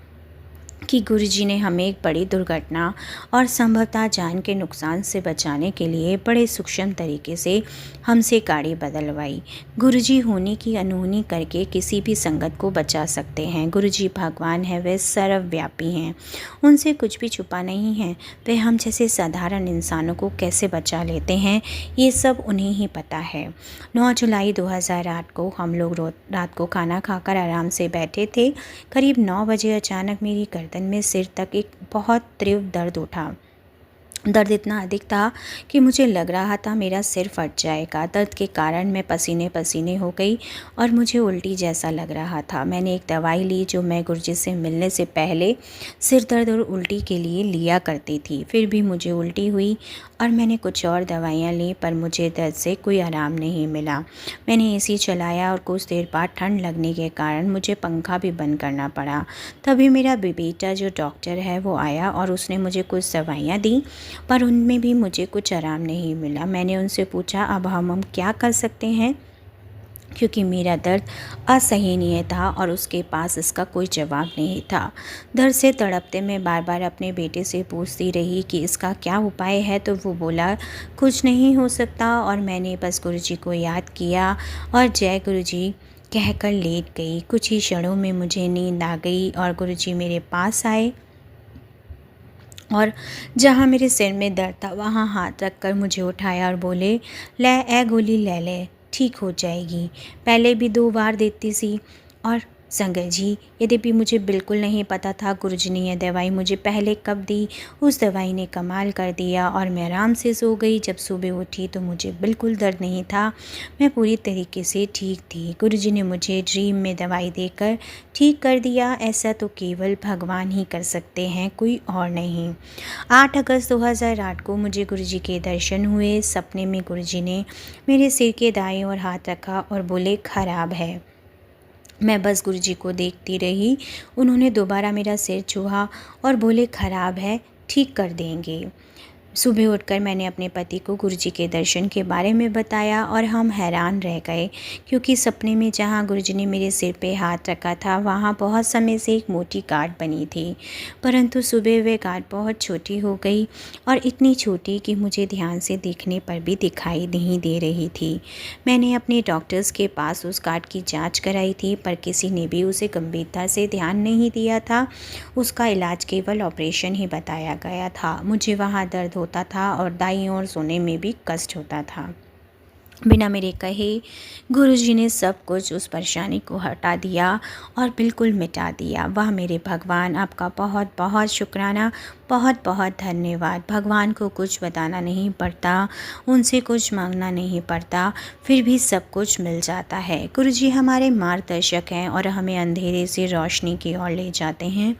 कि गुरुजी ने हमें एक बड़ी दुर्घटना और संभवतः जान के नुकसान से बचाने के लिए बड़े सूक्ष्म तरीके से हमसे गाड़ी बदलवाई। गुरुजी होने की अनहोनी करके किसी भी संगत को बचा सकते हैं। गुरुजी भगवान है, वे सर्वव्यापी हैं, उनसे कुछ भी छुपा नहीं है। वे हम जैसे साधारण इंसानों को कैसे बचा लेते हैं ये सब उन्हें ही पता है। 9 जुलाई 2008 को हम लोग रात को खाना खाकर आराम से बैठे थे। करीब 9 बजे अचानक मेरी गर्दन में सिर तक एक बहुत तीव्र दर्द उठा। दर्द इतना अधिक था कि मुझे लग रहा था मेरा सिर फट जाएगा। दर्द के कारण मैं पसीने पसीने हो गई और मुझे उल्टी जैसा लग रहा था। मैंने एक दवाई ली जो मैं गुरुजी से मिलने से पहले सिर दर्द और उल्टी के लिए लिया करती थी। फिर भी मुझे उल्टी हुई और मैंने कुछ और दवाइयाँ ली, पर मुझे दर्द से कोई आराम नहीं मिला। मैंने एसी चलाया और कुछ देर बाद ठंड लगने के कारण मुझे पंखा भी बंद करना पड़ा। तभी मेरा बेटा जो डॉक्टर है वो आया और उसने मुझे कुछ दवाइयाँ दी, पर उनमें भी मुझे कुछ आराम नहीं मिला। मैंने उनसे पूछा अब हम क्या कर सकते हैं, क्योंकि मेरा दर्द असहनीय था और उसके पास इसका कोई जवाब नहीं था। दर्द से तड़पते मैं बार बार अपने बेटे से पूछती रही कि इसका क्या उपाय है, तो वो बोला कुछ नहीं हो सकता। और मैंने बस गुरुजी को याद किया और जय गुरुजी कहकर लेट गई। कुछ ही क्षणों में मुझे नींद आ गई और गुरुजी मेरे पास आए और जहाँ मेरे सिर में दर्द था वहाँ हाथ रखकर मुझे उठाया और बोले, ले ए गोली ले ले, ठीक हो जाएगी। पहले भी 2 बार देती सी। और संगत जी, यद्यपि मुझे बिल्कुल नहीं पता था गुरुजी ने यह दवाई मुझे पहले कब दी, उस दवाई ने कमाल कर दिया और मैं आराम से सो गई। जब सुबह उठी तो मुझे बिल्कुल दर्द नहीं था, मैं पूरी तरीके से ठीक थी। गुरुजी ने मुझे ड्रीम में दवाई देकर ठीक कर दिया। ऐसा तो केवल भगवान ही कर सकते हैं, कोई और नहीं। 8 अगस्त 2008 को मुझे गुरुजी के दर्शन हुए। सपने में गुरुजी ने मेरे सिर के दाएं ओर हाथ रखा और बोले खराब है। मैं बस गुरुजी को देखती रही। उन्होंने दोबारा मेरा सिर छुआ और बोले खराब है, ठीक कर देंगे। सुबह उठकर मैंने अपने पति को गुरुजी के दर्शन के बारे में बताया और हम हैरान रह गए, क्योंकि सपने में जहाँ गुरुजी ने मेरे सिर पे हाथ रखा था वहाँ बहुत समय से एक मोटी गांठ बनी थी, परंतु सुबह वह गांठ बहुत छोटी हो गई और इतनी छोटी कि मुझे ध्यान से देखने पर भी दिखाई नहीं दे रही थी। मैंने अपने डॉक्टर्स के पास उस गांठ की जाँच कराई थी, पर किसी ने भी उसे गंभीरता से ध्यान नहीं दिया था। उसका इलाज केवल ऑपरेशन ही बताया गया था। मुझे वहाँ दर्द होता था और दाईं ओर सोने में भी कष्ट होता था। बिना मेरे कहे गुरुजी ने सब कुछ उस परेशानी को हटा दिया और बिल्कुल मिटा दिया। वाह मेरे भगवान, आपका बहुत बहुत शुक्राना, बहुत बहुत धन्यवाद। भगवान को कुछ बताना नहीं पड़ता, उनसे कुछ मांगना नहीं पड़ता, फिर भी सब कुछ मिल जाता है। गुरुजी हमारे मार्गदर्शक हैं और हमें अंधेरे से रोशनी की ओर ले जाते हैं।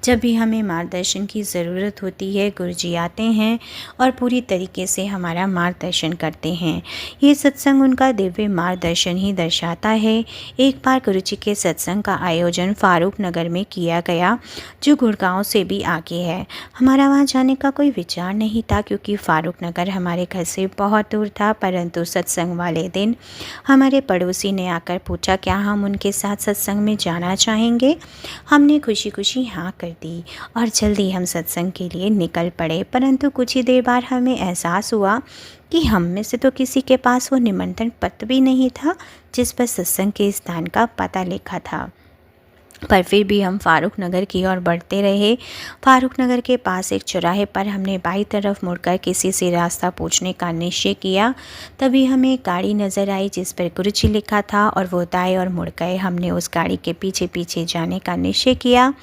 जब भी हमें मार्गदर्शन की ज़रूरत होती है गुरुजी आते हैं और पूरी तरीके से हमारा मार्गदर्शन करते हैं। ये सत्संग उनका दिव्य मार्गदर्शन ही दर्शाता है। एक बार गुरुजी के सत्संग का आयोजन फारूक नगर में किया गया, जो गुड़गांव से भी आगे है। हमारा वहाँ जाने का कोई विचार नहीं था, क्योंकि फारूक नगर हमारे घर से बहुत दूर था, परंतु सत्संग वाले दिन हमारे पड़ोसी ने आकर पूछा क्या हम उनके साथ सत्संग में जाना चाहेंगे। हमने खुशी खुशी हाँ कर दी और जल्दी हम सत्संग के लिए निकल पड़े। परंतु कुछ ही देर बाद हमें एहसास हुआ कि हम में से तो किसी के पास वो निमंत्रण पत्र भी नहीं था जिस पर सत्संग के स्थान का पता लिखा था। पर फिर भी हम फारूक नगर की ओर बढ़ते रहे। फारूक नगर के पास एक चौराहे पर हमने बाईं तरफ मुड़कर किसी से रास्ता पूछने का निश्चय किया। तभी हमें एक गाड़ी नज़र आई जिस पर गुरुजी लिखा था और वो दाएं और मुड़ गए। हमने उस गाड़ी के पीछे पीछे जाने का निश्चय किया।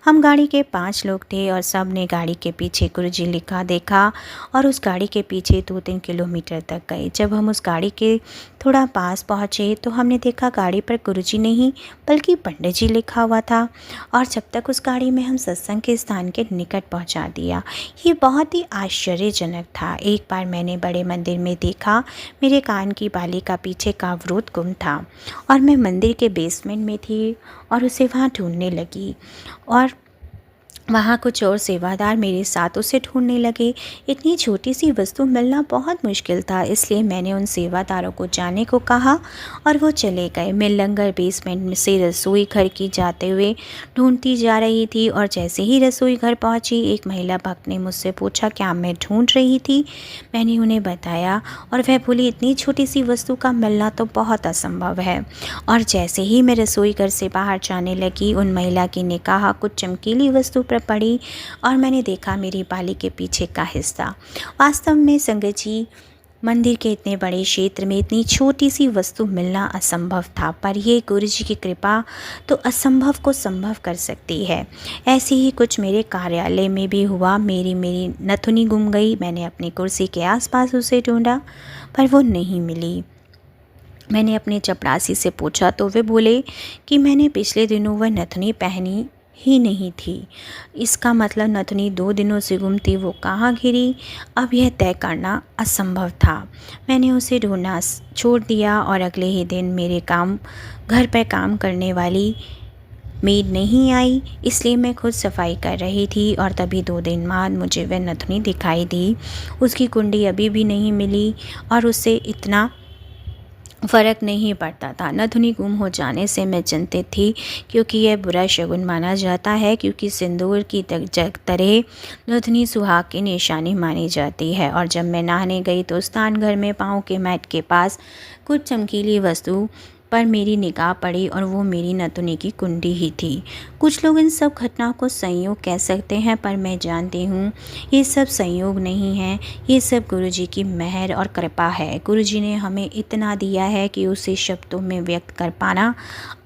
हम गाड़ी के 5 लोग थे और सब ने गाड़ी के पीछे गुरुजी लिखा देखा और उस गाड़ी के पीछे 2-3 किलोमीटर तक गए। जब हम उस गाड़ी के थोड़ा पास पहुँचे तो हमने देखा गाड़ी पर गुरुजी नहीं बल्कि पंडित जी लिखा हुआ था और जब तक उस गाड़ी में हम सत्संग के स्थान के निकट पहुंचा दिया। ये बहुत ही आश्चर्यजनक था। एक बार मैंने बड़े मंदिर में देखा, मेरे कान की बाली का पीछे का अवरोध गुम था और मैं मंदिर के बेसमेंट में थी और उसे वहाँ ढूंढने लगी और वहाँ कुछ और सेवादार मेरे साथ उसे ढूंढने लगे। इतनी छोटी सी वस्तु मिलना बहुत मुश्किल था, इसलिए मैंने उन सेवादारों को जाने को कहा और वो चले गए। मैं लंगर बेसमेंट से रसोई घर की जाते हुए ढूंढती जा रही थी और जैसे ही रसोई घर पहुँची एक महिला भक्त ने मुझसे पूछा क्या मैं ढूंढ रही थी। मैंने उन्हें बताया और वह बोली इतनी छोटी सी वस्तु का मिलना तो बहुत असंभव है। और जैसे ही मैं रसोई घर से बाहर जाने लगी उन महिला की निगाह कुछ चमकीली वस्तु पड़ी और मैंने देखा मेरी बाली के पीछे का हिस्सा। वास्तव में संगत जी, मंदिर के इतने बड़े क्षेत्र में इतनी छोटी सी वस्तु मिलना असंभव था, पर ये गुरु जी की कृपा तो असंभव को संभव कर सकती है। ऐसे ही कुछ मेरे कार्यालय में भी हुआ। मेरी नथुनी गुम गई। मैंने अपनी कुर्सी के आसपास उसे ढूंढा पर वो नहीं मिली। मैंने अपने चपरासी से पूछा तो वे बोले कि मैंने पिछले दिनों वह नथुनी पहनी ही नहीं थी। इसका मतलब नथुनी 2 दिनों से गुम थी। वो कहाँ गिरी, अब यह तय करना असंभव था। मैंने उसे ढूंढना छोड़ दिया और अगले ही दिन मेरे घर पर काम करने वाली मेड नहीं आई, इसलिए मैं खुद सफाई कर रही थी और तभी 2 दिन बाद मुझे वह नथुनी दिखाई दी। उसकी कुंडी अभी भी नहीं मिली और उससे इतना फ़र्क नहीं पड़ता था। नथुनी गुम हो जाने से मैं चिंतित थी क्योंकि यह बुरा शगुन माना जाता है, क्योंकि सिंदूर की तरह नथुनी सुहाग की निशानी मानी जाती है। और जब मैं नहाने गई तो स्नान घर में पाँव के मैट के पास कुछ चमकीली वस्तु पर मेरी निगाह पड़ी और वो मेरी नथुनी की कुंडी ही थी। कुछ लोग इन सब घटनाओं को संयोग कह सकते हैं, पर मैं जानती हूँ ये सब संयोग नहीं है, ये सब गुरुजी की मेहर और कृपा है। गुरुजी ने हमें इतना दिया है कि उसे शब्दों में व्यक्त कर पाना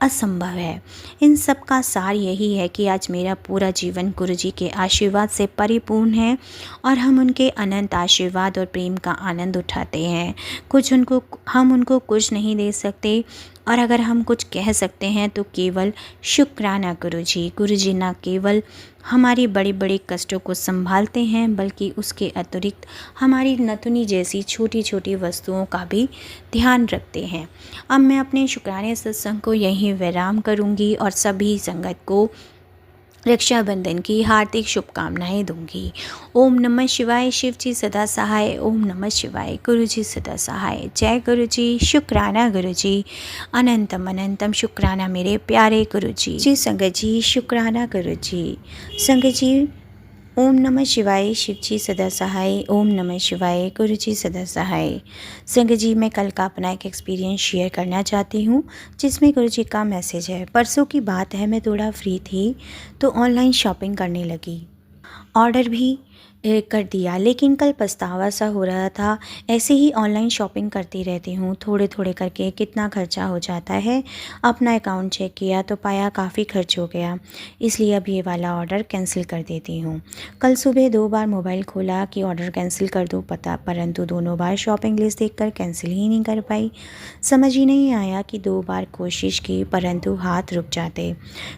असंभव है। इन सब का सार यही है कि आज मेरा पूरा जीवन गुरुजी के आशीर्वाद से परिपूर्ण है और हम उनके अनंत आशीर्वाद और प्रेम का आनंद उठाते हैं। हम उनको कुछ नहीं दे सकते और अगर हम कुछ कह सकते हैं तो केवल शुक्राना गुरुजी। गुरुजी न केवल हमारी बड़ी बड़ी कष्टों को संभालते हैं बल्कि उसके अतिरिक्त हमारी नथुनी जैसी छोटी छोटी वस्तुओं का भी ध्यान रखते हैं। अब मैं अपने शुक्राने सत्संग को यहीं विराम करूंगी और सभी संगत को रक्षाबंधन की हार्दिक शुभकामनाएं दूंगी। ओम नमः शिवाय। शिव जी सदा सहाय। ओम नमः शिवाय। गुरु जी सदा सहाय। जय गुरु जी। शुक्राना गुरु जी। अनंतम अनंतम शुक्राना मेरे प्यारे गुरु जी। जी संगत जी, शुक्राना गुरु जी। संगत जी, ओम नमः शिवाय। शिव जी सदा सहाय। ओम नमः शिवाय। गुरु जी सदा सहाय। संगत जी, मैं कल का अपना एक एक्सपीरियंस शेयर करना चाहती हूँ जिसमें गुरु जी का मैसेज है। परसों की बात है, मैं थोड़ा फ्री थी तो ऑनलाइन शॉपिंग करने लगी। ऑर्डर भी कर दिया, लेकिन कल पछतावा सा हो रहा था। ऐसे ही ऑनलाइन शॉपिंग करती रहती हूँ, थोड़े थोड़े करके कितना खर्चा हो जाता है। अपना अकाउंट चेक किया तो पाया काफ़ी खर्च हो गया, इसलिए अब ये वाला ऑर्डर कैंसिल कर देती हूँ। कल सुबह 2 बार मोबाइल खोला कि ऑर्डर कैंसिल कर दूँ परंतु दोनों बार शॉपिंग लिस्ट देखकर कैंसिल ही नहीं कर पाई। समझ ही नहीं आया कि 2 बार कोशिश की परंतु हाथ रुक जाते।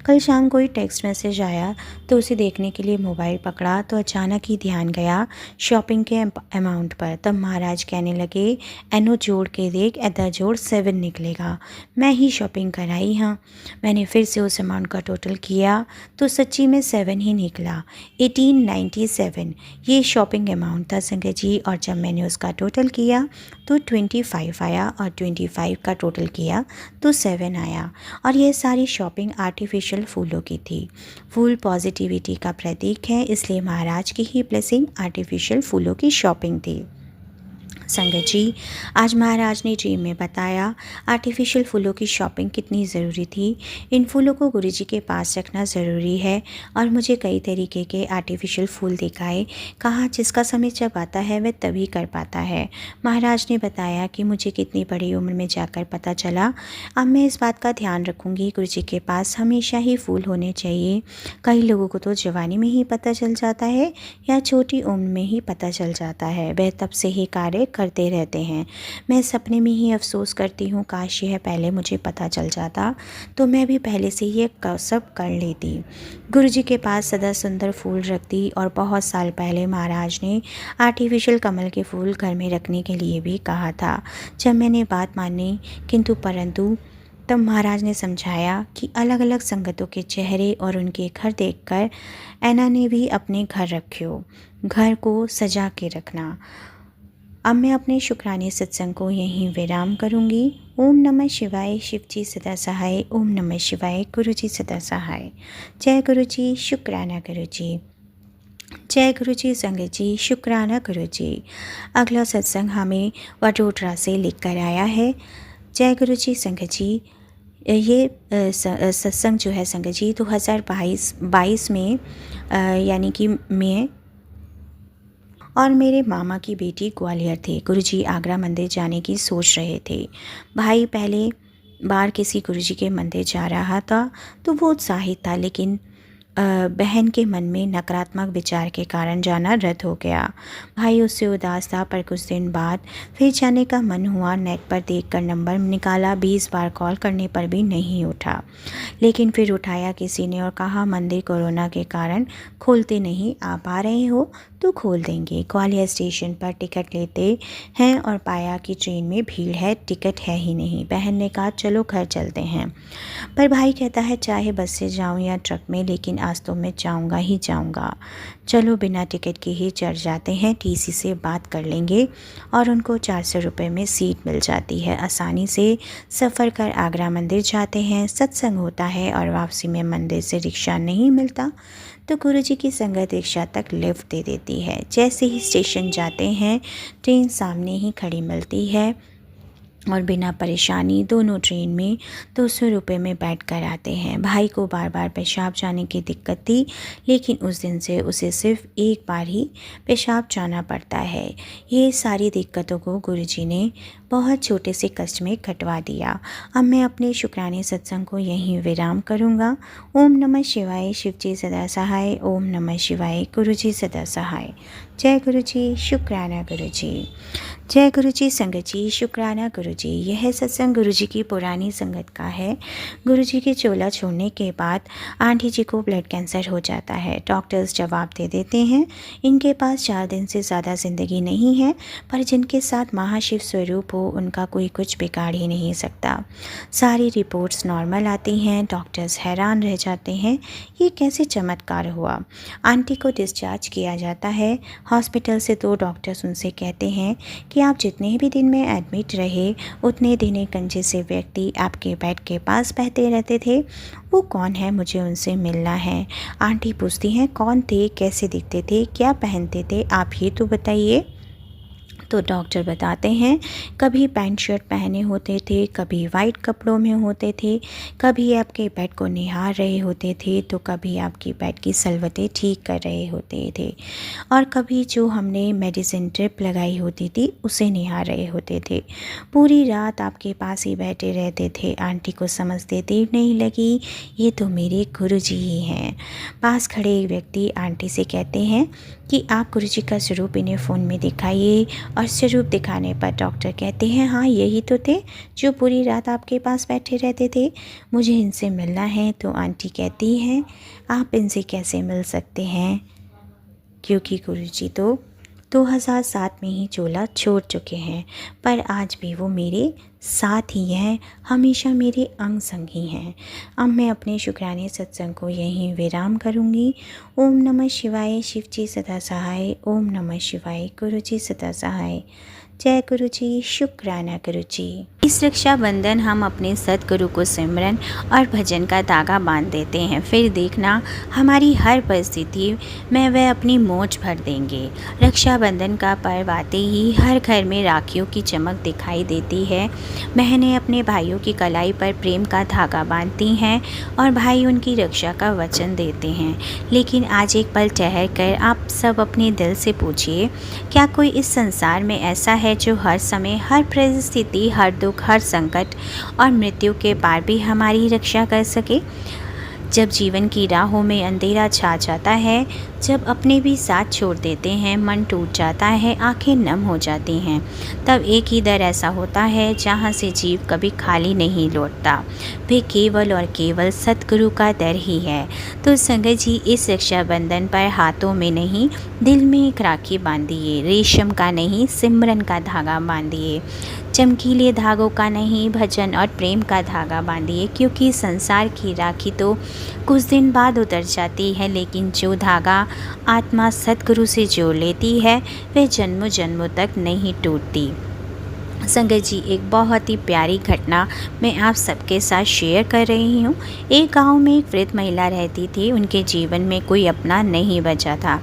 कल शाम कोई टेक्स्ट मैसेज आया तो उसे देखने के लिए मोबाइल पकड़ा तो अचानक ही ध्यान गया शॉपिंग के अमाउंट पर। तब महाराज कहने लगे, एनो जोड़ के देख, एदा जोड़ 7 निकलेगा। मैं ही शॉपिंग कराई। हाँ, मैंने फिर से उस अमाउंट का टोटल किया तो सच्ची में 7 ही निकला। 1897 ये शॉपिंग अमाउंट था संगत जी। और जब मैंने उसका टोटल किया तो 25 आया और 25 का टोटल किया तो 7 आया। और यह सारी शॉपिंग आर्टिफिशियल फूलों की थी। फूल पॉजिटिविटी का प्रतीक है, इसलिए महाराज की ही ब्लेसिंग आर्टिफिशियल फूलों की शॉपिंग थी। संगत जी, आज महाराज ने ड्रीम में बताया आर्टिफिशियल फूलों की शॉपिंग कितनी ज़रूरी थी। इन फूलों को गुरुजी के पास रखना ज़रूरी है और मुझे कई तरीके के आर्टिफिशियल फूल दिखाए। कहा जिसका समय जब आता है वह तभी कर पाता है। महाराज ने बताया कि मुझे कितनी बड़ी उम्र में जाकर पता चला। अब मैं इस बात का ध्यान रखूँगी, गुरुजी के पास हमेशा ही फूल होने चाहिए। कई लोगों को तो जवानी में ही पता चल जाता है या छोटी उम्र में ही पता चल जाता है, वह तब से ही कार्य करते रहते हैं। मैं सपने में ही अफसोस करती हूँ, काश यह पहले मुझे पता चल जाता तो मैं भी पहले से ये सब कर लेती। गुरुजी के पास सदा सुंदर फूल रखती और बहुत साल पहले महाराज ने आर्टिफिशियल कमल के फूल घर में रखने के लिए भी कहा था। जब मैंने बात मानी परंतु तब महाराज ने समझाया कि अलग अलग संगतों के चेहरे और उनके घर देखकर ऐना ने भी अपने घर रखियो, घर को सजा के रखना। अब मैं अपने शुक्राने सत्संग को यहीं विराम करूंगी। ओम नमः शिवाय, शिव जी सदा सहाय। ओम नमः शिवाय, गुरु जी सदा सहाय। जय गुरु जी, शुक्राना गुरु जी। जय गुरु जी, संगत जी, शुक्राना गुरु जी। अगला सत्संग हमें वडोदरा से लिख कर आया है। जय गुरु जी, संगत जी। ये सत्संग जो है संगत जी 2022 में यानी कि मैं और मेरे मामा की बेटी ग्वालियर थे। गुरुजी आगरा मंदिर जाने की सोच रहे थे। भाई पहले बार किसी गुरुजी के मंदिर जा रहा था तो वो उत्साहित था, लेकिन बहन के मन में नकारात्मक विचार के कारण जाना रद्द हो गया। भाई उससे उदास था, पर कुछ दिन बाद फिर जाने का मन हुआ। नेट पर देखकर नंबर निकाला, 20 बार कॉल करने पर भी नहीं उठा, लेकिन फिर उठाया किसी ने और कहा मंदिर कोरोना के कारण खोलते नहीं, आप आ रहे हो तो खोल देंगे। ग्वालियर स्टेशन पर टिकट लेते हैं और पाया कि ट्रेन में भीड़ है, टिकट है ही नहीं। बहन ने कहा चलो घर चलते हैं, पर भाई कहता है चाहे बस से जाऊं या ट्रक में, लेकिन आज तो मैं जाऊंगा ही जाऊंगा। चलो बिना टिकट के ही चढ़ जाते हैं, टीसी से बात कर लेंगे और उनको 400 रुपये में सीट मिल जाती है। आसानी से सफ़र कर आगरा मंदिर जाते हैं। सत्संग होता है और वापसी में मंदिर से रिक्शा नहीं मिलता तो गुरुजी की संगत रिक्शा तक लिफ्ट दे देती है। जैसे ही स्टेशन जाते हैं ट्रेन सामने ही खड़ी मिलती है और बिना परेशानी दोनों ट्रेन में 200 रुपये में बैठ कर आते हैं। भाई को बार बार पेशाब जाने की दिक्कत थी, लेकिन उस दिन से उसे सिर्फ एक बार ही पेशाब जाना पड़ता है। ये सारी दिक्कतों को गुरुजी ने बहुत छोटे से कष्ट में कटवा दिया। अब मैं अपने शुक्राने सत्संग को यहीं विराम करूँगा। ओम नमः शिवाय, शिव जी सदा सहाय। ओम नमः शिवाय, गुरु जी सदा सहाय। जय गुरु जी, शुक्राना गुरु जी। जय गुरु जी, संगत जी, शुक्राना गुरु जी। यह सत्संग गुरु जी की पुरानी संगत का है। गुरु जी के चोला छोड़ने के बाद आंटी जी को ब्लड कैंसर हो जाता है। डॉक्टर्स जवाब दे देते हैं इनके पास 4 दिन से ज़्यादा ज़िंदगी नहीं है, पर जिनके साथ महाशिव स्वरूप हो उनका कोई कुछ बिगाड़ ही नहीं सकता। सारी रिपोर्ट्स नॉर्मल आती हैं। डॉक्टर्स हैरान रह जाते हैं ये कैसे चमत्कार हुआ। आंटी को डिस्चार्ज किया जाता है हॉस्पिटल से। तो डॉक्टर्स उनसे कहते हैं कि आप जितने भी दिन में एडमिट रहे उतने दिन एक गंजे से व्यक्ति आपके बेड के पास बहते रहते थे। वो कौन है, मुझे उनसे मिलना है। आंटी पूछती हैं कौन थे, कैसे दिखते थे, क्या पहनते थे, आप ही तो बताइए। तो डॉक्टर बताते हैं कभी पैंट शर्ट पहने होते थे, कभी वाइट कपड़ों में होते थे, कभी आपके बेड को निहार रहे होते थे, तो कभी आपकी बेड की सलवटें ठीक कर रहे होते थे, और कभी जो हमने मेडिसिन ड्रिप लगाई होती थी उसे निहार रहे होते थे। पूरी रात आपके पास ही बैठे रहते थे। आंटी को समझते देर नहीं लगी, ये तो मेरे गुरुजी ही हैं। पास खड़े एक व्यक्ति आंटी से कहते हैं कि आप गुरुजी का स्वरूप इन्हें फ़ोन में दिखाइए, और स्वरूप दिखाने पर डॉक्टर कहते हैं हाँ यही तो थे जो पूरी रात आपके पास बैठे रहते थे, मुझे इनसे मिलना है। तो आंटी कहती हैं आप इनसे कैसे मिल सकते हैं, क्योंकि गुरुजी तो 2007 में ही चोला छोड़ चुके हैं, पर आज भी वो मेरे साथ ही हैं, हमेशा मेरे अंग संग ही हैं। अब मैं अपने शुक्राने सत्संग को यहीं विराम करूँगी। ओम नमः शिवाय, शिव जी सदा सहाय। ओम नमः शिवाय, गुरु जी सदा सहाय। जय गुरु जी, शुक्राना गुरु जी। इस रक्षाबंधन हम अपने सतगुरु को सिमरन और भजन का धागा बांध देते हैं, फिर देखना हमारी हर परिस्थिति में वह अपनी मोच भर देंगे। रक्षाबंधन का पर्व आते ही हर घर में राखियों की चमक दिखाई देती है। बहनें अपने भाइयों की कलाई पर प्रेम का धागा बांधती हैं और भाई उनकी रक्षा का वचन देते हैं। लेकिन आज एक पल ठहर कर आप सब अपने दिल से पूछिए, क्या कोई इस संसार में ऐसा है जो हर समय, हर परिस्थिति, हर दुख, हर संकट और मृत्यु के पार भी हमारी रक्षा कर सके? जब जीवन की राहों में अंधेरा छा जाता है, जब अपने भी साथ छोड़ देते हैं, मन टूट जाता है, आंखें नम हो जाती हैं, तब एक ही दर ऐसा होता है जहाँ से जीव कभी खाली नहीं लौटता। वे केवल और केवल सतगुरु का दर ही है। तो संगत जी, इस रक्षाबंधन पर हाथों में नहीं, दिल में एक राखी बांधिए। रेशम का नहीं, सिमरन का धागा बांधिए। चमकीले धागों का नहीं, भजन और प्रेम का धागा बांधिए, क्योंकि संसार की राखी तो कुछ दिन बाद उतर जाती है, लेकिन जो धागा आत्मा सतगुरु से जोड़ लेती है वह जन्मों जन्मों तक नहीं टूटती। संगत जी, एक बहुत ही प्यारी घटना मैं आप सबके साथ शेयर कर रही हूँ। एक गांव में एक वृद्ध महिला रहती थी। उनके जीवन में कोई अपना नहीं बचा था।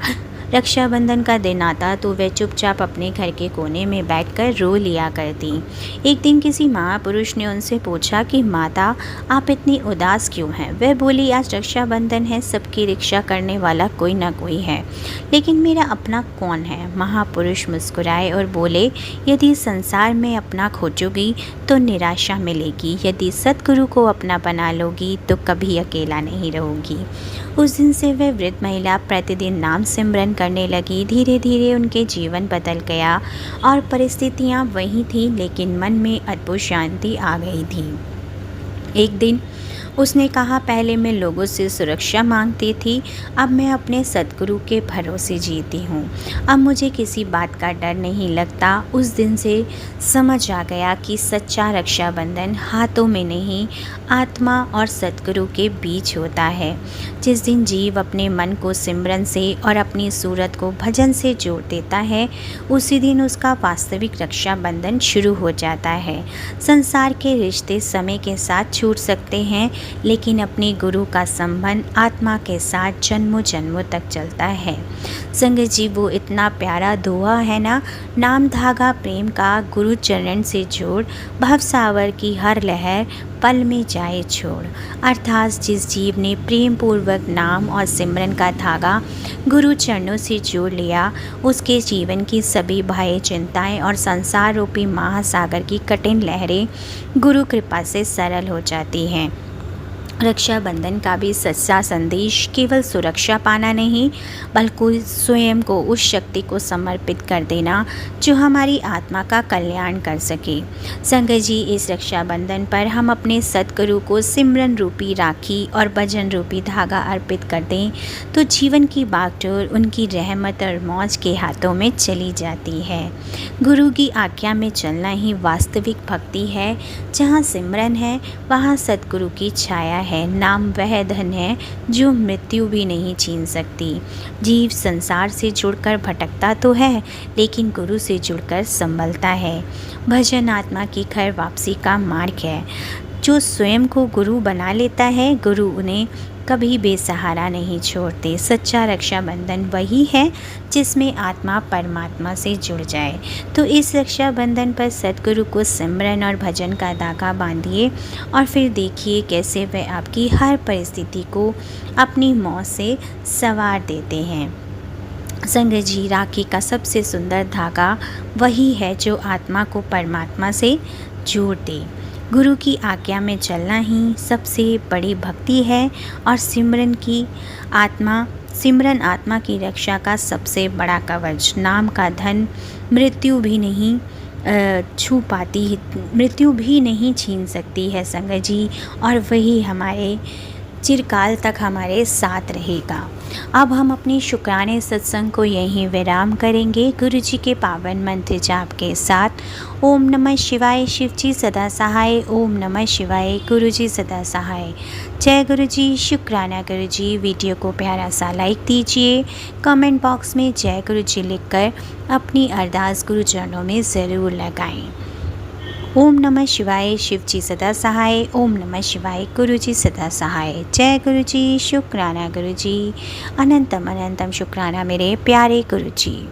रक्षाबंधन का दिन आता तो वह चुपचाप अपने घर के कोने में बैठकर रो लिया करती। एक दिन किसी महापुरुष ने उनसे पूछा कि माता, आप इतनी उदास क्यों हैं? वह बोली, आज रक्षाबंधन है, सबकी रक्षा करने वाला कोई ना कोई है, लेकिन मेरा अपना कौन है? महापुरुष मुस्कुराए और बोले, यदि संसार में अपना खोजोगी तो निराशा मिलेगी, यदि सतगुरु को अपना बना लोगी तो कभी अकेला नहीं रहोगी। उस दिन से वह वृद्ध महिला प्रतिदिन नाम सिमरन करने लगी। धीरे धीरे उनके जीवन बदल गया और परिस्थितियां वही थीं, लेकिन मन में अद्भुत शांति आ गई थी। एक दिन उसने कहा, पहले मैं लोगों से सुरक्षा मांगती थी, अब मैं अपने सतगुरु के भरोसे जीती हूँ। अब मुझे किसी बात का डर नहीं लगता। उस दिन से समझ आ गया कि सच्चा रक्षाबंधन हाथों में नहीं, आत्मा और सतगुरु के बीच होता है। जिस दिन जीव अपने मन को सिमरन से और अपनी सूरत को भजन से जोड़ देता है, उसी दिन उसका वास्तविक रक्षाबंधन शुरू हो जाता है। संसार के रिश्ते समय के साथ छूट सकते हैं, लेकिन अपने गुरु का संबंध आत्मा के साथ जन्मों जन्मों तक चलता है। संगत जी, वो इतना प्यारा दोहा है ना, नाम धागा प्रेम का, गुरु चरण से जोड़, भवसावर की हर लहर पल में जाए छोड़। अर्थात जिस जीव ने प्रेम पूर्वक नाम और सिमरन का धागा गुरु चरणों से जोड़ लिया, उसके जीवन की सभी भय, चिंताएं और संसार रूपी महासागर की कठिन लहरें गुरु कृपा से सरल हो जाती हैं। रक्षाबंधन का भी सच्चा संदेश केवल सुरक्षा पाना नहीं, बल्कि स्वयं को उस शक्ति को समर्पित कर देना जो हमारी आत्मा का कल्याण कर सके। संगत जी, इस रक्षाबंधन पर हम अपने सतगुरु को सिमरन रूपी राखी और भजन रूपी धागा अर्पित कर दें तो जीवन की बागडोर उनकी रहमत और मौज के हाथों में चली जाती है। गुरु की आज्ञा में चलना ही वास्तविक भक्ति है। जहाँ सिमरन है वहाँ सतगुरु की छाया है। नाम वह धन है जो मृत्यु भी नहीं छीन सकती। जीव संसार से जुड़कर भटकता तो है, लेकिन गुरु से जुड़कर संभलता है। भजन आत्मा की घर वापसी का मार्ग है। जो स्वयं को गुरु बना लेता है, गुरु उन्हें कभी बेसहारा नहीं छोड़ते। सच्चा रक्षाबंधन वही है जिसमें आत्मा परमात्मा से जुड़ जाए। तो इस रक्षाबंधन पर सतगुरु को सिमरन और भजन का धागा बांधिए और फिर देखिए कैसे वह आपकी हर परिस्थिति को अपनी मौत से संवार देते हैं। संगत जी, राखी का सबसे सुंदर धागा वही है जो आत्मा को परमात्मा से जोड़ दे। गुरु की आज्ञा में चलना ही सबसे बड़ी भक्ति है और सिमरन आत्मा की रक्षा का सबसे बड़ा कवच। नाम का धन मृत्यु भी नहीं छीन सकती है संगत जी, और वही हमारे चिरकाल तक हमारे साथ रहेगा। अब हम अपनी शुक्राने सत्संग को यहीं विराम करेंगे गुरु जी के पावन मंत्र जाप के साथ। ओम नमः शिवाय, शिव जी सदा सहाय। ओम नमः शिवाय, गुरु जी सदा सहाय। जय गुरु जी, शुक्राना गुरु जी। वीडियो को प्यारा सा लाइक दीजिए, कमेंट बॉक्स में जय गुरु जी लिखकर अपनी अरदास गुरु चरणों में ज़रूर लगाएं। ओम नमः शिवाय, शिव जी सदा सहाय। ओम नमः शिवाय, गुरु जी सदा सहाय। जय गुरु जी, शुक्राना गुरु जी। अनंतम अनंतम शुक्राना मेरे प्यारे गुरु जी।